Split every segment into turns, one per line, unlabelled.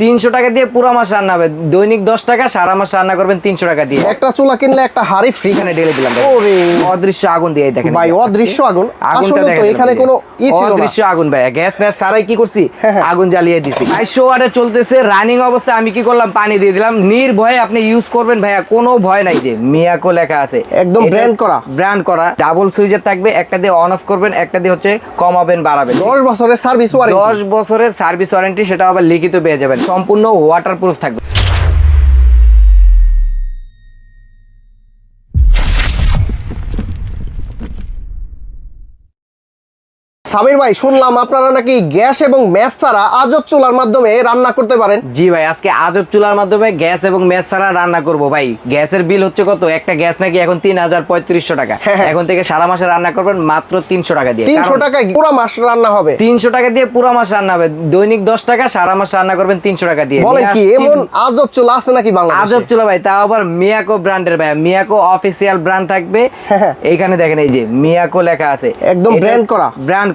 300 টাকা দিয়ে পুরো মাস রান্না হবে। দৈনিক 10 টাকা, সারা মাস রান্না করবেন 300 টাকা দিয়ে।
একটা চুলা কিনলে একটা হাড়ি ফ্রি
এখানে ঢেলে দিলাম।
ওরে
অদৃশ্য আগুন দিয়ে দেখেন
ভাই, অদৃশ্য আগুন।
আগুনটা
আসলে তো
দেখেন,
এখানে কোনো ছিল না।
অদৃশ্য আগুন ভাই, গ্যাস ম্যাস সারাই কি করছি,
হ্যাঁ।
আগুন জ্বালিয়ে দিছি। 200 ওয়াটে চলতেছে রানিং অবস্থায়। আমি কি করলাম, পানি দিয়ে দিলাম। নির্ভয়ে আপনি ইউজ করবেন ভাইয়া, কোনো ভয় নাই। যে মিয়াকো লেখা আছে,
একদম
ব্র্যান্ড করা। ডাবল সুইচের থাকবে, একটা দিয়ে অন অফ করবেন, একটা দিয়ে হচ্ছে কমাবেন বাড়াবেন।
10 বছরের সার্ভিস ওয়ারেন্টি।
10 বছরের সার্ভিস ওয়ারেন্টি, সেটা আবার লিখিত পেয়ে যাবেন। সম্পূর্ণ ওয়াটারপ্রুফ থাকবে।
সামির ভাই, শুনলাম আপনারা নাকি গ্যাস এবং ম্যাচ ছাড়া আজব চুলার মাধ্যমে রান্না করতে পারেন।
জি ভাই, আজকে আজব চুলার মাধ্যমে গ্যাস এবং ম্যাচ ছাড়া রান্না করব ভাই। গ্যাসের বিল হচ্ছে কত, একটা গ্যাস নাকি এখন 3350 টাকা। এখন থেকে সারা মাসে রান্না করবেন মাত্র 300 টাকা দিয়ে।
300 টাকায় পুরো মাস রান্না হবে।
300 টাকা দিয়ে পুরো মাস রান্না হবে। দৈনিক 10 টাকা, সারা মাস রান্না করবেন 300 টাকা দিয়ে।
বলেন কি, এমন আজব চুলা আছে নাকি বাংলাদেশে?
আজব চুলা ভাই, তাও আবার মিয়াকো ব্র্যান্ডের ভাই। মিয়াকো অফিসিয়াল ব্র্যান্ড থাকবে। এইখানে দেখেন, এই যে মিয়াকো লেখা আছে,
একদম
ব্র্যান্ড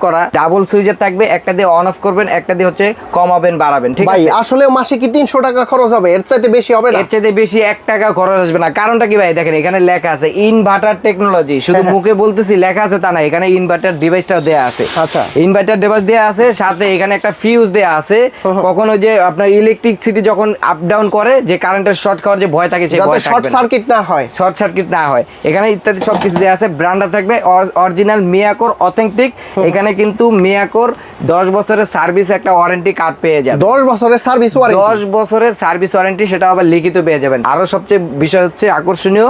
করা। ডাবল সুইচের থাকবে, একটা দিয়ে অন অফ করবেন, একটা দিয়ে হচ্ছে কমাবেন বাড়াবেন। ঠিক আছে
ভাই, আসলে মাসে কি 300 টাকা খরচ হবে? এর চাইতে বেশি হবে না?
এর চাইতে বেশি 1 টাকা খরচ আসবে না। কারণটা কি ভাই, দেখেন এখানে লেখা আছে ইনভার্টার টেকনোলজি। শুধু মুখে বলতেছি লেখা আছে তা না, এখানে ইনভার্টার ডিভাইসটাও দেয়া আছে।
আচ্ছা,
ইনভার্টার ডিভাইস দেয়া আছে, সাথে এখানে একটা ফিউজ দেয়া আছে। কখনো যে আপনার ইলেকট্রিসিটি যখন আপ ডাউন করে, যে কারেন্টের শর্ট খাওয়ার যে ভয় থাকে, সেই ভয় থাকবে না,
শর্ট সার্কিট না হয়।
শর্ট সার্কিট না হয়। এখানে ইত্যাদি সবকিছু দেয়া আছে। ব্র্যান্ডটা থাকবে অরিজিনাল মিয়াকোর অথেন্টিক। এখানে কিন্তু মিয়াকোর 10 বছরের সার্ভিস একটা ওয়ারেন্টি কার্ড পেয়ে যাবেন।
10 বছরের সার্ভিস ওয়ারেন্টি।
10 বছরের সার্ভিস ওয়ারেন্টি, সেটা আবার লিখিত পেয়ে যাবেন। আরো সবচেয়ে বিষয় হচ্ছে আকর্ষণীয়,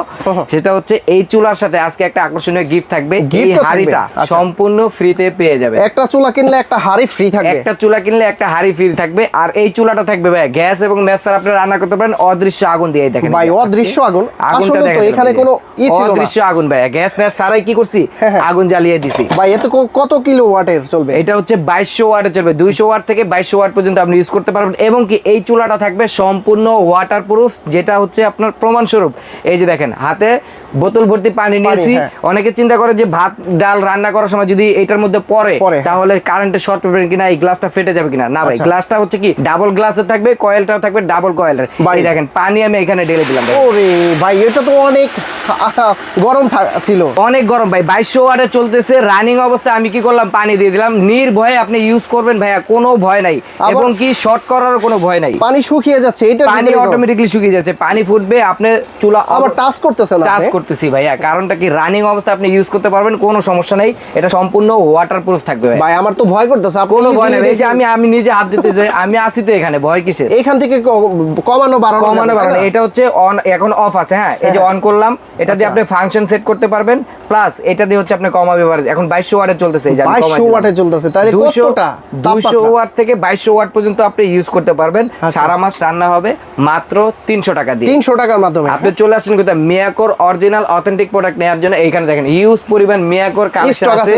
সেটা হচ্ছে এই চুলার সাথে আজকে একটা আকর্ষণীয় গিফট থাকবে। এই হাড়িটা সম্পূর্ণ ফ্রিতে পেয়ে যাবেন।
একটা চুলা কিনলে একটা হাড়ি ফ্রি থাকবে।
একটা চুলা কিনলে একটা হাড়ি ফ্রি থাকবে। আর এই চুলাটা থাকবে ভাই গ্যাস এবং ম্যাচ ছাড়া আপনি রান্না করতে পারেন অদৃশ্য আগুন দিয়ে। দেখেন
ভাই, অদৃশ্য আগুন।
আগুনটা
আসলে তো এখানে কোনো ছিল না।
অদৃশ্য আগুন ভাই, গ্যাস ম্যাচ ছাড়াই কি করছি, আগুন জ্বালিয়ে দিছি।
ভাই, এত কত কিলো ওয়াটের চলবে?
এটা হচ্ছে 2200 ওয়াটে চলবে। 200 ওয়াট থেকে 2200 ওয়াট পর্যন্ত আপনি ইউজ করতে পারবেন। এবং কি এই চুলাটা থাকবে সম্পূর্ণ ওয়াটারপ্রুফ, যেটা হচ্ছে আপনার প্রমাণস্বরূপ। এই যে দেখেন, হাতে বোতল ভর্তি পানি নিয়েছি। অনেকে চিন্তা করে যে ভাত ডাল রান্না করার সময় যদি এটার মধ্যে পড়ে তাহলে কারেন্টের শর্ট পড়বে কিনা, এই গ্লাসটা ফেটে যাবে কিনা। না ভাই, গ্লাসটা হচ্ছে কি ডাবল গ্লাসের থাকবে, কয়েলটাও থাকবে ডাবল কয়েলের। এই দেখেন, পানি আমি এখানে ঢেলে দিলাম।
ওরে ভাই, এটা তো অনেক গরম ছিল।
অনেক গরম ভাই, 2200 ওয়াটে চলতেছে রানিং অবস্থায়। আমি কি করলাম, পানি দিয়ে দিলাম। নির্ভয়ে আপনি ইউজ করবেন ভাইয়া, কোনো ভয় নাই। এবং কি শর্ট করারও কোনো ভয় নাই।
পানি শুকিয়ে যাচ্ছে, এটা
পানি অটোমেটিক্যালি শুকিয়ে যাচ্ছে। পানি ফুটবে, আপনি চুলা
আবার টাচ করতেছেন না?
টাচ করতেছি ভাইয়া, কারণটা কি রানিং অবস্থায় আপনি ইউজ করতে পারবেন, কোনো সমস্যা নেই। এটা সম্পূর্ণ ওয়াটারপ্রুফ থাকবে
ভাই। আমার তো ভয় করতেছে।
কোনো ভয় নেই, এই যে আমি নিজে হাত দিতে যাই, আমি আসি তো এখানে, ভয় কিসের?
এখান থেকে কমানো বাড়ানো।
এটা হচ্ছে অন, এখন অফ আছে। হ্যাঁ, এই যে অন করলাম, এটা দিয়ে আপনি ফাংশন সেট করতে পারবেন। প্লাস এটা দিয়ে হচ্ছে আপনি কমাবে পারেন। এখন 2200 ওয়াটে চলতেছে, এই যে
2200 ওয়াটে চলতেছে, তাহলে কতটা?
200 ওয়াট থেকে 2200 ওয়াট পর্যন্ত আপনি ইউজ করতে পারবেন। সারা মাস রান্না হবে মাত্র 300 টাকা দিয়ে।
300 টাকার মাধ্যমে
আপনি চলে আসেন কোথায়, মিয়াকোর অরিজিনাল অথেন্টিক প্রোডাক্ট নেওয়ার জন্য। এইখানে দেখেন হিউজ পরিমাণ মিয়াকোর কালেকশন আছে।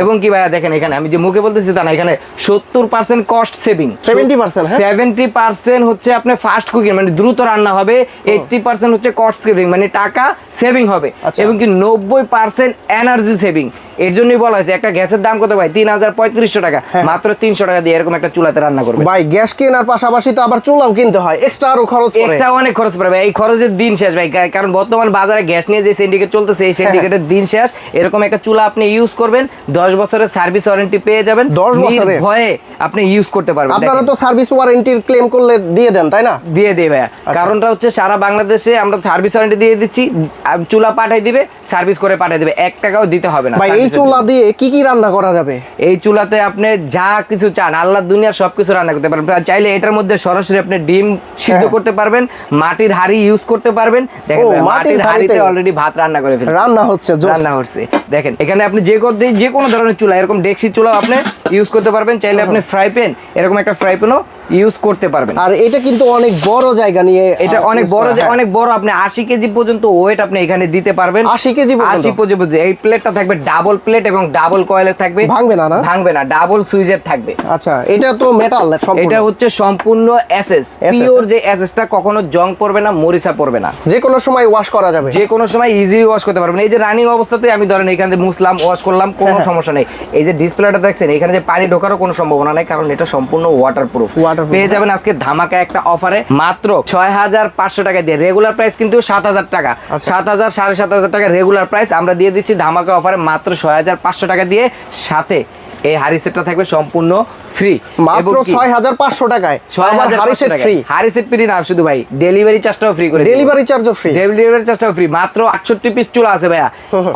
এবং কি ভাইয়া দেখেন, এখানে আমি যে মুখে বলতেছি তা না, এখানে 70% কস্ট সেভিং। 70% হচ্ছে আপনি ফাস্ট কুকিং, মানে দ্রুত রান্না হবে। 80% হচ্ছে কস্ট সেভিং, মানে টাকা সেভিং হবে। এবং কি 90% এনার্জি সেভিং। এর জন্যই বলা হয়েছে, একটা গ্যাসের দাম কত ভাই, 3350 টাকা। মাত্র 300 টাকা দিয়ে এরকম একটা চুলাতে রান্না করবে
ভাই। গ্যাস কেনার পাশাপাশি তো আবার চুলাও কিনতে হয়, এক্সট্রা আরো খরচ পড়ে।
এক্সট্রা অনেক খরচ পড়ে ভাই। এই খরচের দিন শেষ ভাই, কারণ বর্তমান বাজারে গ্যাস নিয়ে যে সিন্ডিকেট চলতেছে, এই সিন্ডিকেটের দিন শেষ। এরকম একটা চুলা আপনি ইউজ করবেন, 10 বছরের সার্ভিস ওয়ারেন্টি পেয়ে যাবেন।
10 বছরের
ভয়ে আপনি ইউজ করতে পারবেন।
আপনারা তো সার্ভিস ওয়ারেন্টির ক্লেম করলে দিয়ে দেন, তাই না?
দিয়ে দেয় ভাইয়া। কারণটা হচ্ছে সারা বাংলাদেশে আমরা সার্ভিস ওয়ারেন্টি দিয়ে দিচ্ছি। চুলা পাঠাই দিবে, সার্ভিস করে পাঠাই দিবে, 1 টাকাও দিতে হবে না
ভাই। এই চুলা দিয়ে কি কি রান্না করা যাবে?
এই চুলাতে আপনি যা কিছু চান, আল্লাহ দুনিয়ার সবকিছু রান্না করতে পারবেন। চাইলে এটার মধ্যে সরাসরি আপনি ডিম সিদ্ধ করতে পারবেন, মাটির হাঁড়ি ইউজ করতে পারবেন। দেখেন মাটির হাঁড়িতে অলরেডি ভাত রান্না করে ফেলছে,
রান্না হচ্ছে।
দেখেন এখানে আপনি যে কোনো ধরনের চুলা, এরকম ডেক্সি চুলাও আপনি ইউজ করতে পারবেন। চাইলে আপনি ফ্রাই প্যান, এরকম একটা ফ্রাই প্যানও ইউজ করতে পারবেন।
আর এটা কিন্তু অনেক বড় জায়গা নিয়ে,
এটা অনেক বড়। আপনি 80 কেজি পর্যন্ত ওয়েট আপনি এখানে দিতে পারবেন।
80 কেজি পর্যন্ত।
এই প্লেটটা থাকবে ডাবল প্লেট এবং ডাবল কয়েলের থাকবে। ভাঙবে না, ডাবল সুইচের থাকবে।
আচ্ছা, এটা তো মেটাল সম্পূর্ণ।
এটা হচ্ছে সম্পূর্ণ এসএস, পিওর যে এসএসটা, কখনো জং পড়বে না, মরিচা পড়বে না।
যে কোনো সময় ওয়াশ করা যাবে,
যে কোনো সময় ইজিলি ওয়াশ করতে পারবেন। এই যে রানিং অবস্থাতে আমি ধরেন এখানে মুসলাম, ওয়াশ করলাম, কোনো সমস্যা নেই। এই যে ডিসপ্লেটা দেখছেন, এখানে যে পানি ঢোকারও কোনো সম্ভাবনা নাই, কারণ এটা সম্পূর্ণ ওয়াটারপ্রুফ। পেয়ে যাবেন আজকে ধামাকা একটা অফারে মাত্র 6500 টাকা দিয়ে। রেগুলার প্রাইস কিন্তু 7000 টাকা, 7000 7500 টাকা রেগুলার প্রাইস। আমরা দিয়ে দিচ্ছি ধামাকা অফারে মাত্র 6500 টাকা দিয়ে। সাথে এই হাড়ি সেটটা থাকবে সম্পূর্ণ ফ্রি,
মাত্র 6500 টাকায়। হাড়ি সেট ফ্রি,
হাড়ি সেট ফ্রি না শুধু ভাই, ডেলিভারি চার্জটাও ফ্রি করে,
ডেলিভারি চার্জও ফ্রি,
ডেলিভারি চার্জটাও ফ্রি। মাত্র 68 পিস চুলা আছে ভাইয়া,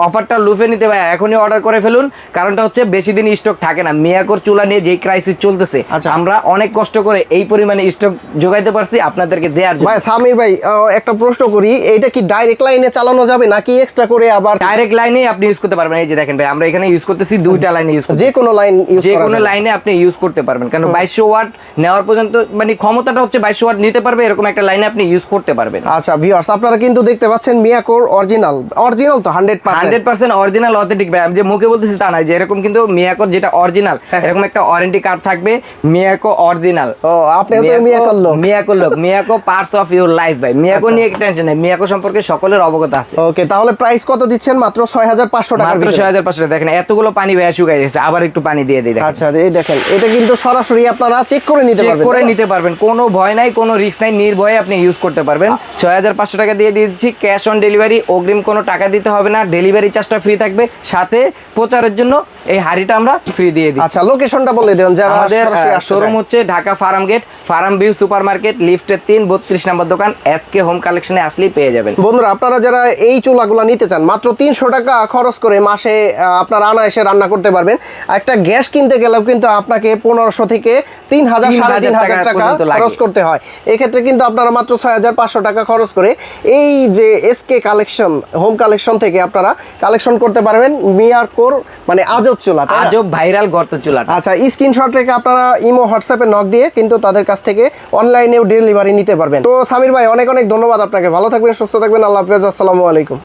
অফারটা লুফে নিতে ভাইয়া এখনই অর্ডার করে ফেলুন। কারণটা হচ্ছে বেশি দিন স্টক থাকে না। মিয়াকোর চুলা নিয়ে যে ক্রাইসিস চলতেছে, আমরা অনেক কষ্ট করে এই পরিমাণে স্টক যোগাইতে পারছি আপনাদেরকে দেওয়ার জন্য।
ভাই সামির ভাই একটা প্রশ্ন করি, এটা কি ডাইরেক্ট লাইনে চালানো যাবে নাকি এক্সট্রা করে আবার?
ডাইরেক্ট লাইনে আপনি ইউজ করতে পারবেন। এই যে দেখেন ভাই, আমরা এখানে ইউজ করতেছি দুইটা লাইনে ইউজ করতেছি,
যে কোনো লাইন ইউজ
যে কোনো লাইনে আপনি ইউজ করতে পারবেন। কারণ 2200 ওয়াট নেওয়ার পর্যন্ত মানে ক্ষমতাটা হচ্ছে 2200 ওয়াট নিতে পারবে, এরকম একটা লাইনে আপনি ইউজ করতে পারবেন।
আচ্ছা ভিউয়ার্স, আপনারা কিন্তু দেখতে পাচ্ছেন মিয়াকোর অরিজিনাল তো
100% অরিজিনাল অথেন্টিক ভাই। আমি যে মুখে বলতেছি তা না, যে এরকম কিন্তু মিয়াকোর যেটা অরিজিনাল এরকম একটা ওয়ারেন্টি কার্ড থাকবে। মিয়াকো অরিজিনাল।
ও আপনি তো
মিয়াকোর লোক, Miyako parts of your life ভাই। মিয়াকো নিয়ে টেনশন নেই, মিয়াকো সম্পর্কে সকলের অবগত আছে।
ওকে, তাহলে প্রাইস কত দিচ্ছেন? মাত্র 6500 টাকা।
মাত্র 6500 টাকা। দেখেন এতগুলো পানি ভাই শুকাই গেছে, আবার একটু পানি দিয়ে দিই।
আচ্ছা এই দেখেন, এটা কিন্তু সরাসরি আপনারা চেক করে নিতে পারবেন,
কোনো ভয় নাই, কোনো রিস্ক নাই, নির্ভয়ে আপনি ইউজ করতে পারবেন। 6500 টাকা দিয়ে দিচ্ছি ক্যাশ অন ডেলিভারি, অগ্রিম কোনো টাকা দিতে হবে না, ডেলিভারি চার্জটা ফ্রি থাকবে। সাথে প্রচারের জন্য এই হাড়িটা আমরা ফ্রি দিয়ে দিই।
আচ্ছা লোকেশনটা বলে দেন। যারা
আমাদের শোরুম হচ্ছে Dhaka Farmgate, farm view super market, লিফটের 3 32 নম্বর দোকান, এসকে হোম কালেকশনে আসলেই পেয়ে যাবেন।
বন্ধুরা আপনারা যারা এই চুলাগুলো নিতে চান, মাত্র 300 টাকা খরচ করে মাসে আপনারা আনায়াসে রান্না করতে পারবেন। একটা গ্যাস কিনতে গেলেও কিন্তু আপনাকে 1500 থেকে 3000 3500 টাকা খরচ করতে হয়। এই ক্ষেত্রে কিন্তু আপনারা মাত্র 6500 টাকা খরচ করে এই যে এসকে কালেকশন হোম কালেকশন থেকে আপনারা কালেকশন করতে পারবেন মিয়াকোর মানে আজব চুলা,
আজব ভাইরাল গর্ত চুলা।
আচ্ছা স্ক্রিনশট রেখে আপনারা ইমো হোয়াটসঅ্যাপে নক দিয়ে কিন্তু তাদের কাছ থেকে অনলাইনেও ডেলিভারি নিতে পারবেন। তো সামির ভাই অনেক অনেক ধন্যবাদ আপনাকে। ভালো থাকবেন, সুস্থ থাকবেন। আল্লাহ হাফেজ, আসসালামু আলাইকুম।